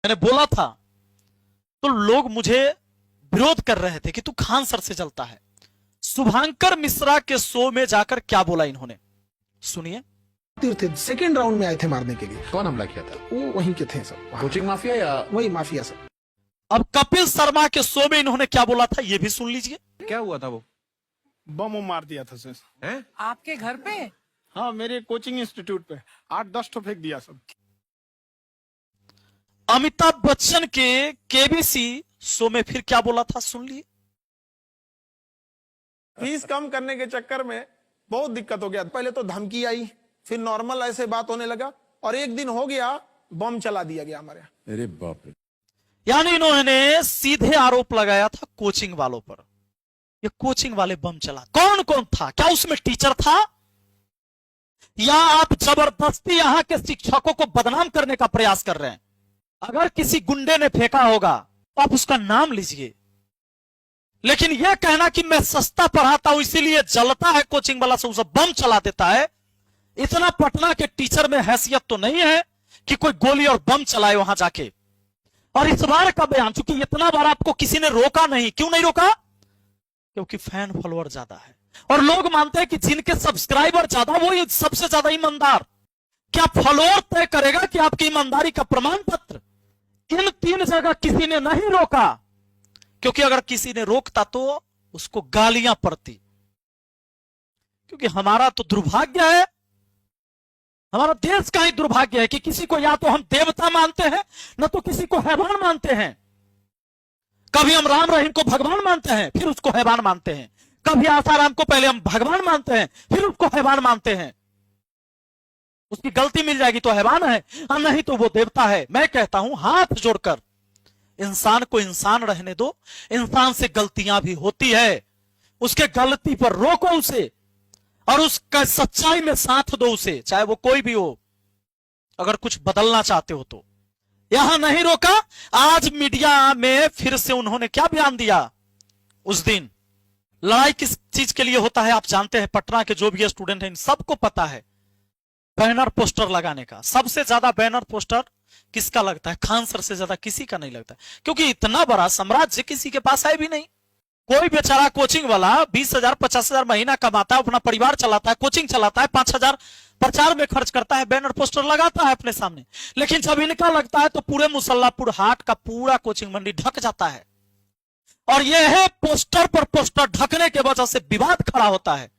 मैंने बोला था तो लोग मुझे विरोध कर रहे थे कि तू खान सर से चलता है। शुभांकर मिश्रा के शो में जाकर क्या बोला इन्होंने, सुनिए। थे सेकंड राउंड में आए थे मारने के लिए। कौन हमला किया था? वो वहीं के थे सब, कोचिंग माफिया या वही माफिया सब। अब कपिल शर्मा के शो में इन्होंने क्या बोला था ये भी सुन लीजिए। क्या हुआ था? वो बम मार दिया था सर। हैं? आपके घर पे? हाँ, मेरे कोचिंग इंस्टीट्यूट पे 8-10 तो फेंक दिया सब। अमिताभ बच्चन के केबीसी शो में फिर क्या बोला था सुन लिए। फीस कम करने के चक्कर में बहुत दिक्कत हो गया। पहले तो धमकी आई, फिर नॉर्मल ऐसे बात होने लगा, और एक दिन हो गया बम चला दिया गया हमारे यहाँ। अरे बाप रे। यानी इन्होंने सीधे आरोप लगाया था कोचिंग वालों पर, ये कोचिंग वाले बम चला। कौन कौन था? क्या उसमें टीचर था, या आप जबरदस्ती यहां के शिक्षकों को बदनाम करने का प्रयास कर रहे हैं? अगर किसी गुंडे ने फेंका होगा तो आप उसका नाम लीजिए, लेकिन यह कहना कि मैं सस्ता पढ़ाता हूं इसीलिए जलता है कोचिंग वाला से उसे बम चला देता है, इतना पटना के टीचर में हैसियत तो नहीं है कि कोई गोली और बम चलाए वहां जाके। और इस बार का बयान, चूंकि इतना बार आपको किसी ने रोका नहीं, क्यों नहीं रोका? क्योंकि फैन फॉलोअर ज्यादा है और लोग मानते हैं कि जिनके सब्सक्राइबर ज्यादा वो सबसे ज्यादा ईमानदार। क्या फॉलोअर तय करेगा कि आपकी ईमानदारी का प्रमाण पत्र? इन 3 जगह किसी ने नहीं रोका, क्योंकि अगर किसी ने रोकता तो उसको गालियां पड़ती। क्योंकि हमारा तो दुर्भाग्य है, हमारा देश का ही दुर्भाग्य है कि किसी को या तो हम देवता मानते हैं न तो किसी को हैवान मानते हैं। कभी हम राम रहीम को भगवान मानते हैं फिर उसको हैवान मानते हैं, कभी आसाराम को पहले हम भगवान मानते हैं फिर उसको हैवान मानते हैं। उसकी गलती मिल जाएगी तो हैवान है और नहीं तो वो देवता है। मैं कहता हूं हाथ जोड़कर इंसान को इंसान रहने दो। इंसान से गलतियां भी होती है, उसके गलती पर रोको उसे और उसका सच्चाई में साथ दो उसे, चाहे वो कोई भी हो, अगर कुछ बदलना चाहते हो तो। यहां नहीं रोका। आज मीडिया में फिर से उन्होंने क्या बयान दिया। उस दिन लड़ाई किस चीज के लिए होता है आप जानते हैं, पटना के जो भी स्टूडेंट हैं इन सबको पता है, बैनर पोस्टर लगाने का। सबसे ज्यादा बैनर पोस्टर किसका लगता है? खान सर से ज्यादा किसी का नहीं लगता, क्योंकि इतना बड़ा साम्राज्य किसी के पास है भी नहीं। कोई बेचारा कोचिंग वाला 20,000 50,000 महीना कमाता है, अपना परिवार चलाता है, कोचिंग चलाता है, 5,000 प्रचार में खर्च करता है, बैनर पोस्टर लगाता है अपने सामने। लेकिन जब इनका लगता है तो पूरे मुसल्लापुर हाट का पूरा कोचिंग मंडी ढक जाता है। और यह है पोस्टर पर पोस्टर ढकने के वजह से विवाद खड़ा होता है।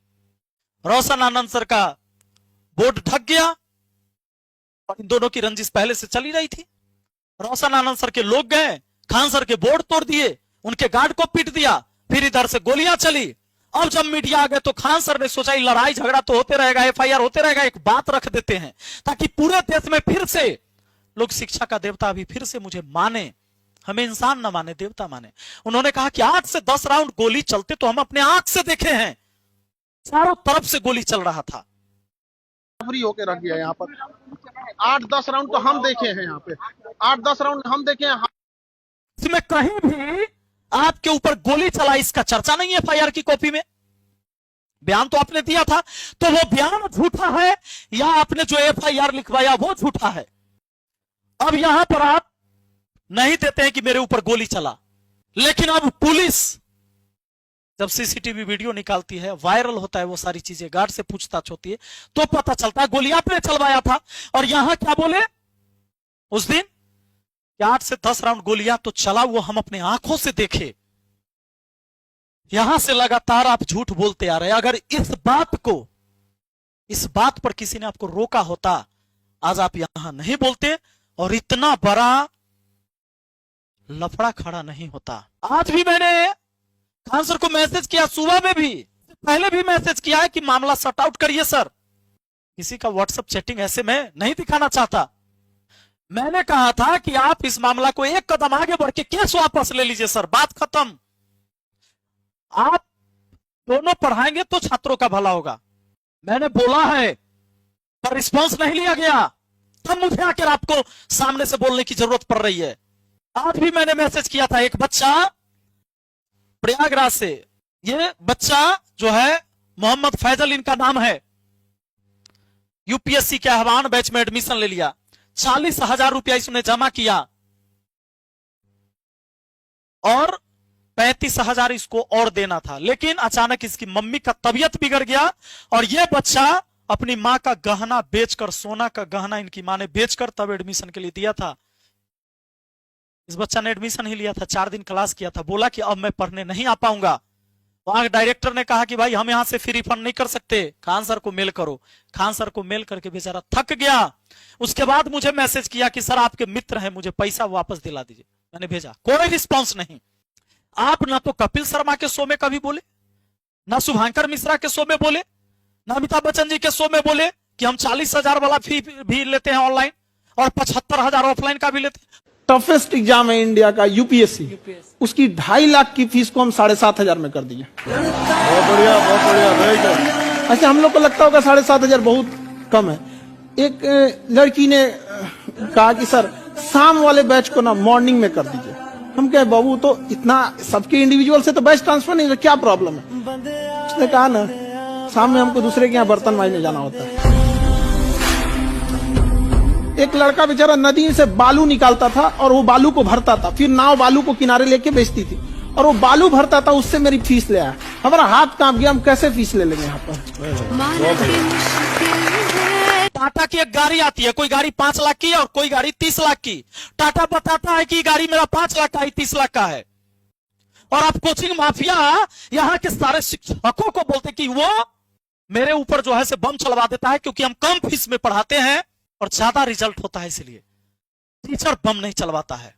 रोशन आनंद सर का बोर्ड ढक गया और इन दोनों की रंजिश पहले से चली रही थी। रोशन आनंद सर के लोग गए, खान सर के बोर्ड तोड़ दिए, उनके गार्ड को पीट दिया, फिर इधर से गोलियां चली। अब जब मीडिया आ गए तो खान सर ने सोचा लड़ाई झगड़ा तो होते रहेगा, एफआईआर होते रहेगा, एक बात रख देते हैं ताकि पूरे देश में फिर से लोग शिक्षा का देवता भी फिर से मुझे माने, हमें इंसान न माने देवता माने। उन्होंने कहा कि 8 से 10 राउंड गोली चलते तो हम अपने आंख से देखे हैं, चारों तरफ से गोली चल रहा था। फ्री होके रख दिया यहाँ पर। 8-10 राउंड तो हम देखे हैं यहाँ पे, 8-10 राउंड हम देखे हैं। इसमें कहीं भी आपके ऊपर गोली चला इसका चर्चा नहीं है एफआईआर की कॉपी में। बयान तो आपने दिया था, तो वो बयान झूठा है या आपने जो एफआईआर लिखवाया वो झूठा है। अब यहां पर आप नहीं देते हैं कि मेरे ऊपर गोली चला, लेकिन अब पुलिस जब सीसीटीवी वीडियो निकालती है, वायरल होता है, वो सारी चीजें गार्ड से पूछताछ होती है तो पता चलता है गोली आपने चलवाया था। और यहां क्या बोले उस दिन, 8 से 10 राउंड गोलियां तो चला, वो हम अपने आंखों से देखे। यहां से लगातार आप झूठ बोलते आ रहे हैं। अगर इस बात पर किसी ने आपको रोका होता, आज आप यहां नहीं बोलते और इतना बड़ा लफड़ा खड़ा नहीं होता। आज भी मैंने खान सर को मैसेज किया, सुबह में भी, पहले भी मैसेज किया है कि मामला सॉर्ट आउट करिए सर। किसी का व्हाट्सएप चैटिंग ऐसे मैं नहीं दिखाना चाहता। मैंने कहा था कि आप इस मामला को एक कदम आगे बढ़ के केस वापस ले लीजिए सर, बात खत्म। आप दोनों पढ़ाएंगे तो छात्रों का भला होगा, मैंने बोला है, पर रिस्पॉन्स नहीं लिया गया। तब मुझे आकर आपको सामने से बोलने की जरूरत पड़ रही है। आज भी मैंने मैसेज किया था, एक बच्चा प्रयागराज से, ये बच्चा जो है मोहम्मद फैजल इनका नाम है, यूपीएससी के आह्वान बैच में एडमिशन ले लिया, 40,000 रुपया इसने जमा किया। और 35,000 इसको और देना था। लेकिन अचानक इसकी मम्मी का तबीयत बिगड़ गया और यह बच्चा अपनी मां का गहना बेचकर, सोना का गहना इनकी मां ने बेचकर तब एडमिशन के लिए दिया था। इस बच्चा ने एडमिशन ही लिया था, 4 दिन क्लास किया था, बोला कि अब मैं पढ़ने नहीं आ पाऊंगा। वहां डायरेक्टर ने कहा कि भाई हम यहां से फ्री फंड नहीं कर सकते, खान सर को मेल करो। खान सर को मेल करके बेचारा थक गया। उसके बाद मुझे मैसेज किया कि सर आपके मित्र हैं, मुझे पैसा वापस दिला दीजिए। मैंने भेजा, कोई रिस्पॉन्स नहीं। आप ना तो कपिल शर्मा के शो में कभी बोले, ना शुभांकर मिश्रा के शो में बोले, ना अमिताभ बच्चन जी के शो में बोले कि हम 40,000 वाला फी भी लेते हैं ऑनलाइन और 75,000 ऑफलाइन का भी लेते हैं। टफेस्ट एग्जाम है इंडिया का यूपीएससी, उसकी 2.5 लाख की फीस को हम 7,500 में कर दिए। बहुत बढ़िया, बहुत बढ़िया। ऐसे हम लोग को लगता होगा 7,500 बहुत कम है। एक लड़की ने कहा कि सर शाम वाले बैच को ना मॉर्निंग में कर दीजिए। हम कहे बाबू तो इतना सबके इंडिविजुअल से तो बैच ट्रांसफर नहीं, क्या प्रॉब्लम है? उसने कहा ना शाम में हमको दूसरे के यहाँ बर्तन मांजने जाना होता है। एक लड़का बेचारा नदी से बालू निकालता था और वो बालू को भरता था, फिर नाव बालू को किनारे लेके बेचती थी और वो बालू भरता था, उससे मेरी फीस ले आया। हमारा हाथ कांप गया, हम कैसे फीस ले लेंगे यहाँ पर? टाटा की एक गाड़ी आती है, कोई गाड़ी 5 लाख की और कोई गाड़ी 30 लाख की। टाटा बताता है कि गाड़ी मेरा 5 लाख का है, 30 लाख का है। और अब कोचिंग माफिया यहाँ के सारे शिक्षकों को बोलते कि वो मेरे ऊपर जो है से बम चलवा देता है, क्योंकि हम कम फीस में पढ़ाते हैं और ज्यादा रिजल्ट होता है, इसलिए टीचर बम नहीं चलवाता है।